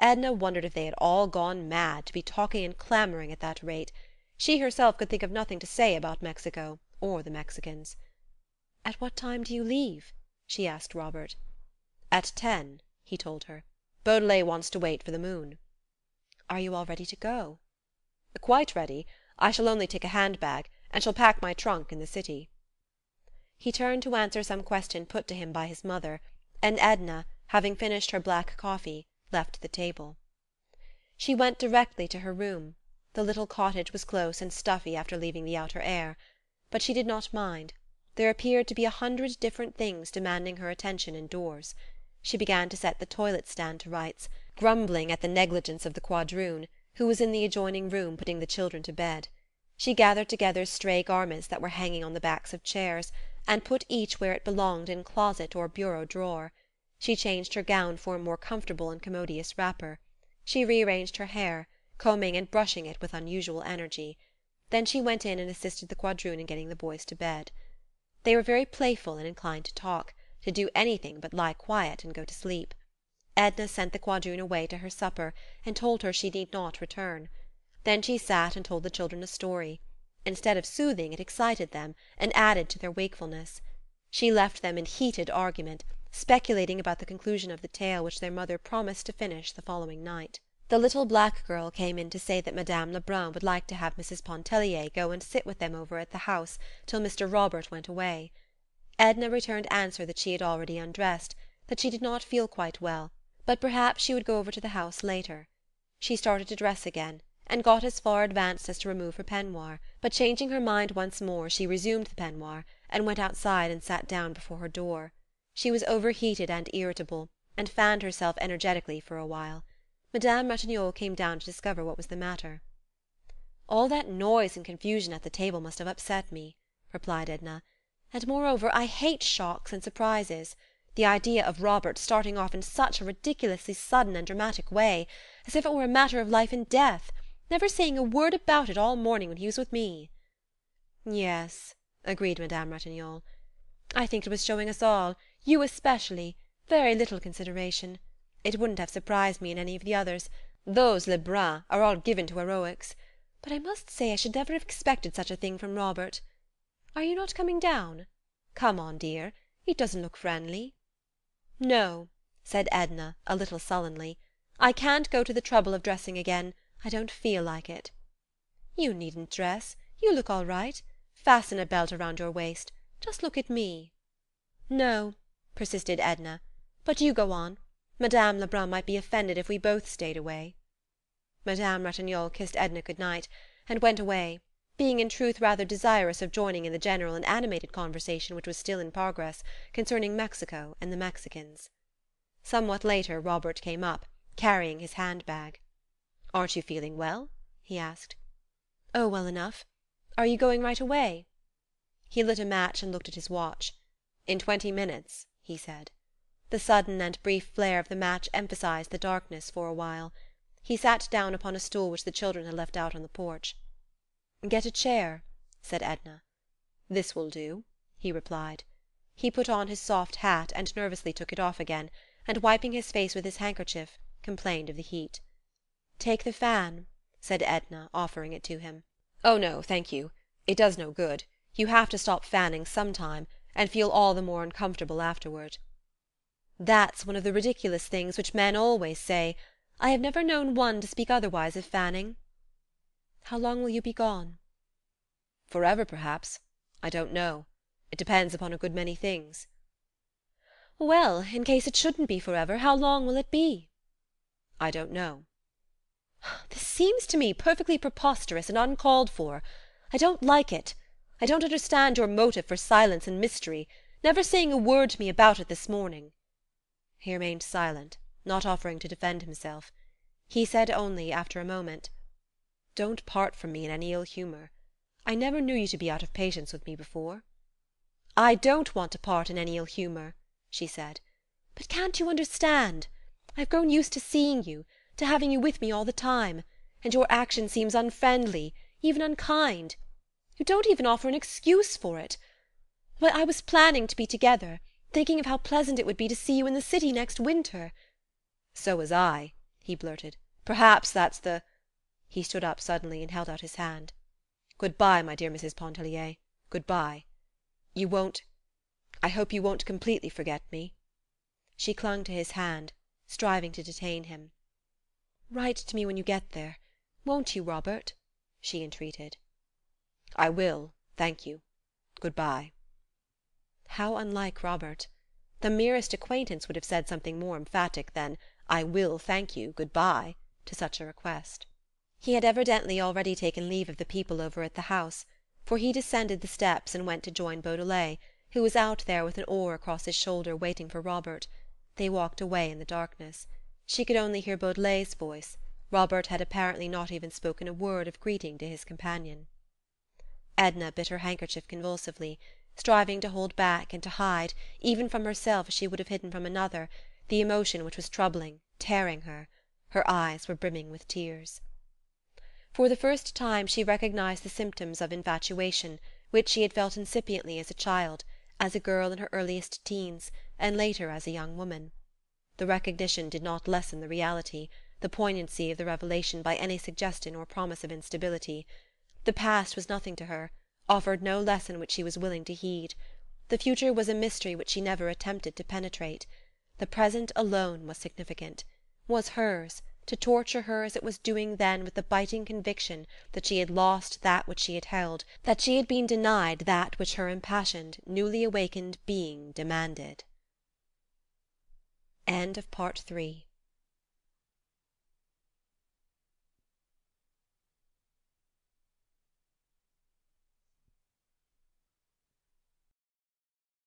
Edna wondered if they had all gone mad, to be talking and clamouring at that rate. She herself could think of nothing to say about Mexico, or the Mexicans. "At what time do you leave?" she asked Robert. "At 10," he told her. "Beaudelet wants to wait for the moon." "Are you all ready to go?" "Quite ready. I shall only take a hand-bag, and shall pack my trunk in the city." He turned to answer some question put to him by his mother, and Edna, having finished her black coffee, left the table. She went directly to her room. The little cottage was close and stuffy after leaving the outer air. But she did not mind. There appeared to be 100 different things demanding her attention indoors. She began to set the toilet stand to rights, grumbling at the negligence of the quadroon, who was in the adjoining room putting the children to bed. She gathered together stray garments that were hanging on the backs of chairs, and put each where it belonged in closet or bureau drawer. She changed her gown for a more comfortable and commodious wrapper. She rearranged her hair, combing and brushing it with unusual energy. Then she went in and assisted the quadroon in getting the boys to bed. They were very playful and inclined to talk, to do anything but lie quiet and go to sleep. Edna sent the quadroon away to her supper, and told her she need not return. Then she sat and told the children a story. Instead of soothing, it excited them, and added to their wakefulness. She left them in heated argument, speculating about the conclusion of the tale which their mother promised to finish the following night. The little black girl came in to say that Madame Lebrun would like to have Mrs. Pontellier go and sit with them over at the house till Mr. Robert went away. Edna returned answer that she had already undressed, that she did not feel quite well, but perhaps she would go over to the house later. She started to dress again, and got as far advanced as to remove her peignoir, but changing her mind once more she resumed the peignoir, and went outside and sat down before her door. She was overheated and irritable, and fanned herself energetically for a while. Madame Ratignolle came down to discover what was the matter. "All that noise and confusion at the table must have upset me," replied Edna. "And moreover, I hate shocks and surprises. The idea of Robert starting off in such a ridiculously sudden and dramatic way, as if it were a matter of life and death, never saying a word about it all morning when he was with me." "Yes," agreed Madame Ratignolle. "I think it was showing us all, you especially, very little consideration. It wouldn't have surprised me in any of the others. Those Lebrun are all given to heroics. But I must say I should never have expected such a thing from Robert. Are you not coming down? Come on, dear. It doesn't look friendly." "No," said Edna, a little sullenly. "I can't go to the trouble of dressing again. I don't feel like it." "You needn't dress. You look all right. Fasten a belt around your waist. Just look at me." "No," persisted Edna. "But you go on. Madame Lebrun might be offended if we both stayed away." Madame Ratignolle kissed Edna good night, and went away, being in truth rather desirous of joining in the general and animated conversation which was still in progress concerning Mexico and the Mexicans. Somewhat later Robert came up, carrying his hand-bag. "Aren't you feeling well?" he asked. "Oh, well enough. Are you going right away?" He lit a match and looked at his watch. "In 20 minutes," he said. The sudden and brief flare of the match emphasized the darkness for a while. He sat down upon a stool which the children had left out on the porch. "Get a chair," said Edna. "This will do," he replied. He put on his soft hat and nervously took it off again, and wiping his face with his handkerchief, complained of the heat. "Take the fan," said Edna, offering it to him. "Oh no, thank you. It does no good. You have to stop fanning some time, and feel all the more uncomfortable afterward." "That's one of the ridiculous things which men always say. I have never known one to speak otherwise of fanning." "How long will you be gone?" "Forever, perhaps. I don't know. It depends upon a good many things." "Well, in case it shouldn't be forever, how long will it be?" "I don't know." "This seems to me perfectly preposterous and uncalled for. I don't like it. I don't understand your motive for silence and mystery, never saying a word to me about it this morning." He remained silent, not offering to defend himself. He said only, after a moment, "Don't part from me in any ill humour. I never knew you to be out of patience with me before." "I don't want to part in any ill humour," she said. "But can't you understand? I've grown used to seeing you, to having you with me all the time, and your action seems unfriendly, even unkind. You don't even offer an excuse for it. Why, I was planning to be together, thinking of how pleasant it would be to see you in the city next winter." "So was I," he blurted. "Perhaps that's the—" He stood up suddenly and held out his hand. "Good-bye, my dear Mrs. Pontellier. Good-bye. You won't—I hope you won't completely forget me." She clung to his hand, striving to detain him. "Write to me when you get there. Won't you, Robert?" she entreated. "I will, thank you. Good-bye." How unlike Robert! The merest acquaintance would have said something more emphatic than "I will, thank you, good-bye" to such a request. He had evidently already taken leave of the people over at the house, for he descended the steps and went to join Beaudelet, who was out there with an oar across his shoulder waiting for Robert. They walked away in the darkness. She could only hear Beaudelet's voice. Robert had apparently not even spoken a word of greeting to his companion. Edna bit her handkerchief convulsively, striving to hold back and to hide, even from herself as she would have hidden from another, the emotion which was troubling, tearing her. Her eyes were brimming with tears. For the first time she recognized the symptoms of infatuation which she had felt incipiently as a child, as a girl in her earliest teens, and later as a young woman. The recognition did not lessen the reality, the poignancy of the revelation by any suggestion or promise of instability. The past was nothing to her, offered no lesson which she was willing to heed. The future was a mystery which she never attempted to penetrate. The present alone was significant, was hers, to torture her as it was doing then with the biting conviction that she had lost that which she had held, that she had been denied that which her impassioned, newly awakened being demanded. End of Part 3.